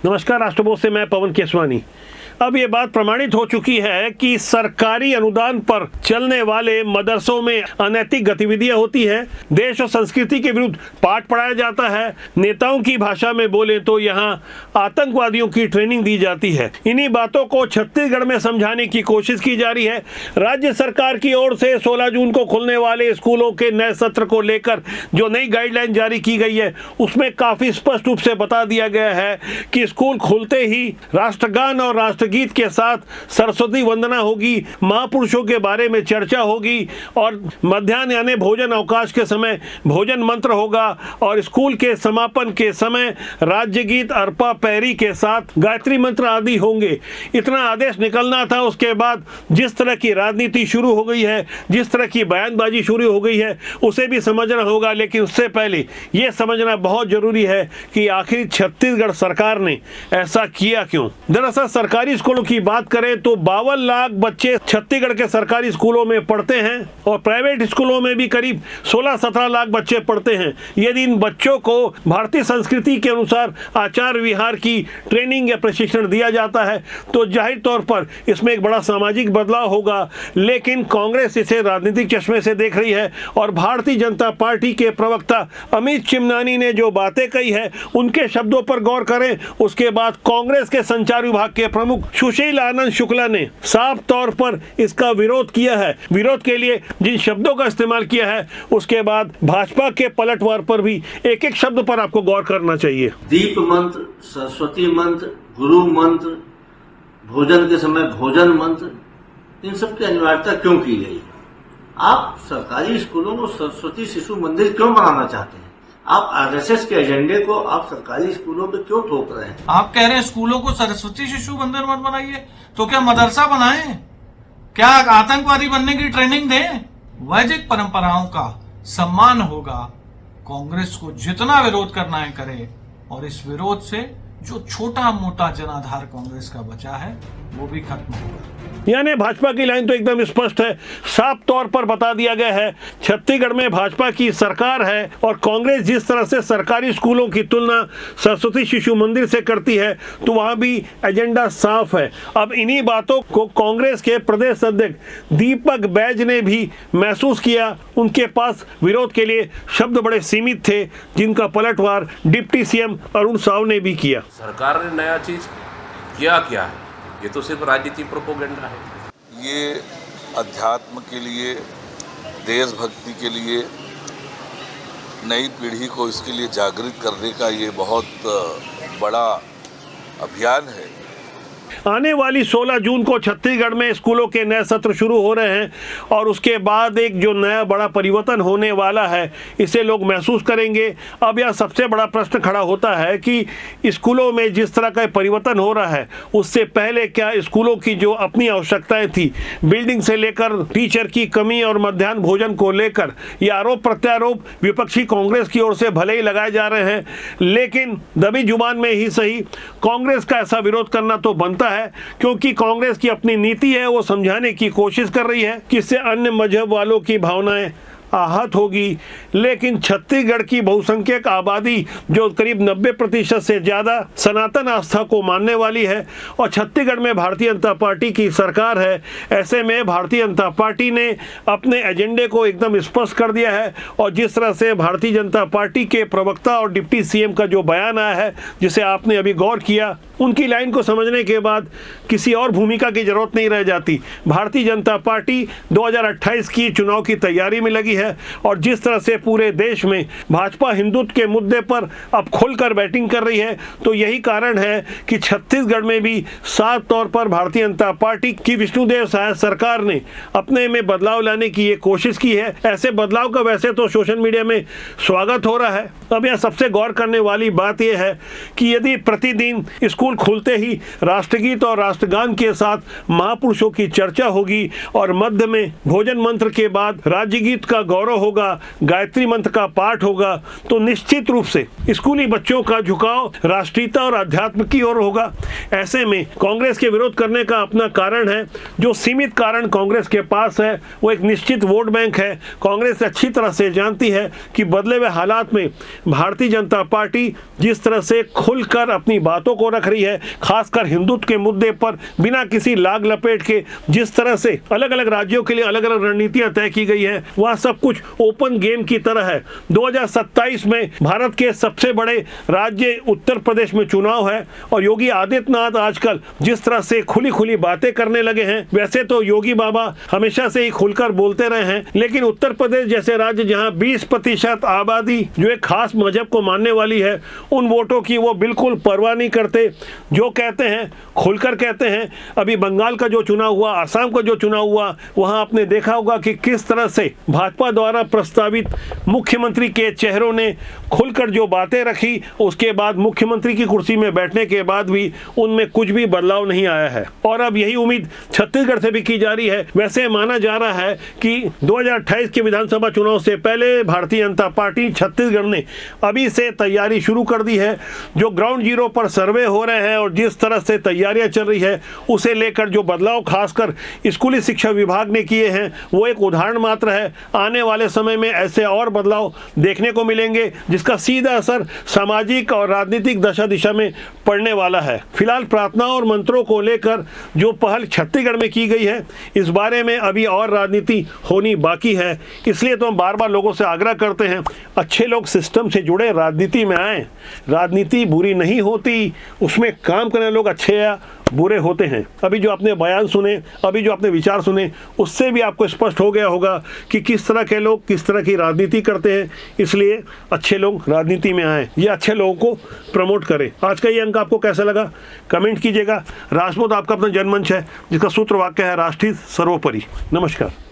नमस्कार, राष्ट्रबोध से मैं पवन केसवानी। अब ये बात प्रमाणित हो चुकी है कि सरकारी अनुदान पर चलने वाले मदरसों में अनैतिक गतिविधियां होती है, देश और संस्कृति के विरुद्ध पाठ पढ़ाया जाता है, नेताओं की भाषा में बोले तो यहाँ आतंकवादियों की ट्रेनिंग दी जाती है। इन्हीं बातों को छत्तीसगढ़ में समझाने की कोशिश की जा रही है। राज्य सरकार की ओर से 16 जून को खुलने वाले स्कूलों के नए सत्र को लेकर जो नई गाइडलाइन जारी की गई है, उसमें काफी स्पष्ट रूप से बता दिया गया है कि स्कूल खुलते ही राष्ट्रगान और राष्ट्रगीत के साथ सरस्वती वंदना होगी, महापुरुषों के बारे में चर्चा होगी और मध्याह्न यानी भोजन अवकाश के समय भोजन मंत्र होगा और स्कूल के समापन के समय राज्य गीत, अर्पा पैरी के साथ गायत्री मंत्र आदि होंगे। इतना आदेश निकलना था। उसके बाद जिस तरह की राजनीति शुरू हो गई है, जिस तरह की बयानबाजी शुरू हो गई है, उसे भी समझना होगा। लेकिन उससे पहले यह समझना बहुत जरूरी है कि आखिर छत्तीसगढ़ सरकार ने ऐसा किया क्यों। दरअसल सरकारी स्कूलों की बात करें तो 52 लाख बच्चे छत्तीसगढ़ के सरकारी स्कूलों में पढ़ते हैं और प्राइवेट स्कूलों में भी करीब 16-17 लाख बच्चे पढ़ते हैं। यदि इन बच्चों को भारतीय संस्कृति के अनुसार आचार विहार की ट्रेनिंग या प्रशिक्षण दिया जाता है तो जाहिर तौर पर इसमें एक बड़ा सामाजिक बदलाव होगा। लेकिन कांग्रेस इसे राजनीतिक चश्मे से देख रही है और भारतीय जनता पार्टी के प्रवक्ता अमित चिमनानी ने जो बातें कही है उनके शब्दों पर गौर करें। उसके बाद कांग्रेस के संचार विभाग के प्रमुख सुशील आनंद शुक्ला ने साफ तौर पर इसका विरोध किया है। विरोध के लिए जिन शब्दों का इस्तेमाल किया है उसके बाद भाजपा के पलटवार पर भी एक एक शब्द पर आपको गौर करना चाहिए। दीप मंत्र, सरस्वती मंत्र, गुरु मंत्र, भोजन के समय भोजन मंत्र, इन सब की अनिवार्यता क्यों की गई? आप सरकारी स्कूलों को सरस्वती शिशु मंदिर क्यों बनाना चाहते हैं? आप आरएसएस के एजेंडे को आप सरकारी स्कूलों पे क्यों थोप रहे हैं? आप कह रहे हैं स्कूलों को सरस्वती शिशु मंदिर मत बनाइए, तो क्या मदरसा बनाएं? क्या आतंकवादी बनने की ट्रेनिंग दें? वैदिक परंपराओं का सम्मान होगा। कांग्रेस को जितना विरोध करना है करे और इस विरोध से जो छोटा मोटा जनाधार कांग्रेस का बचा है वो भी खत्म होगा। यानी भाजपा की लाइन तो एकदम स्पष्ट है, साफ तौर पर बता दिया गया है छत्तीसगढ़ में भाजपा की सरकार है और कांग्रेस जिस तरह से सरकारी स्कूलों की तुलना सरस्वती शिशु मंदिर से करती है तो वहां भी एजेंडा साफ है। अब इन्हीं बातों को कांग्रेस के प्रदेश अध्यक्ष दीपक बैज ने भी महसूस किया। उनके पास विरोध के लिए शब्द बड़े सीमित थे, जिनका पलटवार डिप्टी सीएम अरुण साव ने भी किया। सरकार ने नया चीज क्या है? ये तो सिर्फ राजनीति प्रोपोगेंडा है। ये अध्यात्म के लिए, देशभक्ति के लिए, नई पीढ़ी को इसके लिए जागृत करने का ये बहुत बड़ा अभियान है। आने वाली 16 जून को छत्तीसगढ़ में स्कूलों के नए सत्र शुरू हो रहे हैं और उसके बाद एक जो नया बड़ा परिवर्तन होने वाला है इसे लोग महसूस करेंगे। अब यह सबसे बड़ा प्रश्न खड़ा होता है कि स्कूलों में जिस तरह का परिवर्तन हो रहा है उससे पहले क्या स्कूलों की जो अपनी आवश्यकताएं थी, बिल्डिंग से लेकर टीचर की कमी और मध्याह्न भोजन को लेकर ये आरोप प्रत्यारोप विपक्षी कांग्रेस की ओर से भले ही लगाए जा रहे हैं, लेकिन दबी जुबान में ही सही कांग्रेस का ऐसा विरोध करना तो बनता है, क्योंकि कांग्रेस की अपनी नीति है। वो समझाने की कोशिश कर रही है कि इससे अन्य मजहब वालों की भावनाएं आहत होगी। लेकिन छत्तीसगढ़ की बहुसंख्यक आबादी जो करीब 90% से ज़्यादा सनातन आस्था को मानने वाली है और छत्तीसगढ़ में भारतीय जनता पार्टी की सरकार है, ऐसे में भारतीय जनता पार्टी ने अपने एजेंडे को एकदम स्पष्ट कर दिया है। और जिस तरह से भारतीय जनता पार्टी के प्रवक्ता और डिप्टी सीएम का जो बयान आया है जिसे आपने अभी गौर किया, उनकी लाइन को समझने के बाद किसी और भूमिका की जरूरत नहीं रह जाती। भारतीय जनता पार्टी 2028 की चुनाव की तैयारी में लगी है और जिस तरह से पूरे देश में भाजपा हिंदुत्व के मुद्दे पर अब खुलकर बैटिंग कर रही है, तो यही कारण है कि छत्तीसगढ़ में भी साफ तौर पर भारतीय जनता पार्टी की विष्णुदेव साय सरकार ने अपने में बदलाव लाने की ये कोशिश की है। ऐसे बदलाव का वैसे तो सोशल मीडिया में स्वागत हो रहा है। अब यह सबसे गौर करने वाली बात यह है कि यदि प्रतिदिन स्कूल खुलते ही राष्ट्रगीत और राष्ट्रगान के साथ महापुरुषों की चर्चा होगी और मध्य में भोजन मंत्र के बाद राज्य गीत का गौरव होगा, गायत्री मंत्र का पाठ होगा, तो निश्चित रूप से स्कूली बच्चों का झुकाव राष्ट्रीयता और अध्यात्म की ओर होगा। ऐसे में कांग्रेस के विरोध करने का अपना कारण है। जो सीमित कारण कांग्रेस के पास है वो एक निश्चित वोट बैंक है। कांग्रेस अच्छी तरह से जानती है कि बदले हुए हालात में भारतीय जनता पार्टी जिस तरह से खुलकर अपनी बातों को रख रही है, खासकर हिंदुत्व के मुद्दे पर बिना किसी लाग लपेट के जिस तरह से अलग अलग राज्यों के लिए अलग अलग रणनीतियां तय की गई हैं, वह सब कुछ ओपन गेम की तरह है। 2027 में भारत के सबसे बड़े राज्य उत्तर प्रदेश में चुनाव है और योगी आदित्यनाथ आजकल जिस तरह से खुली खुली बातें करने लगे हैं, वैसे तो योगी बाबा हमेशा से ही खुलकर बोलते रहे हैं, लेकिन उत्तर प्रदेश जैसे राज्य जहां 20% आबादी जो एक खास मजहब को मानने वाली है, उन वोटों की वो बिल्कुल परवाह नहीं करते, जो कहते हैं खुलकर कहते हैं। अभी बंगाल का जो चुनाव हुआ, आसाम का जो चुनाव हुआ, वहां आपने देखा होगा कि किस तरह से भाजपा द्वारा प्रस्तावित मुख्यमंत्री के चेहरों ने खुलकर जो बातें रखी, उसके बाद मुख्यमंत्री की कुर्सी में बैठने के बाद भी उनमें कुछ भी बदलाव नहीं आया है। और अब यही उम्मीद छत्तीसगढ़ से भी की जा रही है। वैसे माना जा रहा है कि 2028 के विधानसभा चुनाव से पहले भारतीय जनता पार्टी छत्तीसगढ़ ने अभी से तैयारी शुरू कर दी है। जो ग्राउंड जीरो पर सर्वे हो रहे हैं और जिस तरह से तैयारियां चल रही है, उसे लेकर जो बदलाव खासकर स्कूली शिक्षा विभाग ने किए हैं, वो एक उदाहरण मात्र है। आने वाले समय में ऐसे और बदलाव देखने को मिलेंगे जिसका सीधा असर सामाजिक और राजनीतिक दशा दिशा में पड़ने वाला है। फिलहाल प्रार्थना और मंत्रों को लेकर जो पहल छत्तीसगढ़ में की गई है, इस बारे में अभी और राजनीति होनी बाकी है। इसलिए तो हम बार बार लोगों से आग्रह करते हैं, अच्छे लोग सिस्टम से जुड़े राजनीति में आए। राजनीति बुरी नहीं होती, उसमें काम करने लोग अच्छे या बुरे होते हैं। अभी जो आपने बयान सुने, अभी जो आपने विचार सुने, उससे भी आपको स्पष्ट हो गया होगा कि किस तरह के लोग किस तरह की राजनीति करते हैं। इसलिए अच्छे लोग राजनीति में आए, ये अच्छे लोगों को प्रमोट करें। आज का ये अंक आपको कैसा लगा, कमेंट कीजिएगा। राजपूत आपका अपना जनमंच है जिसका सूत्र वाक्य है राष्ट्र सर्वोपरि। नमस्कार।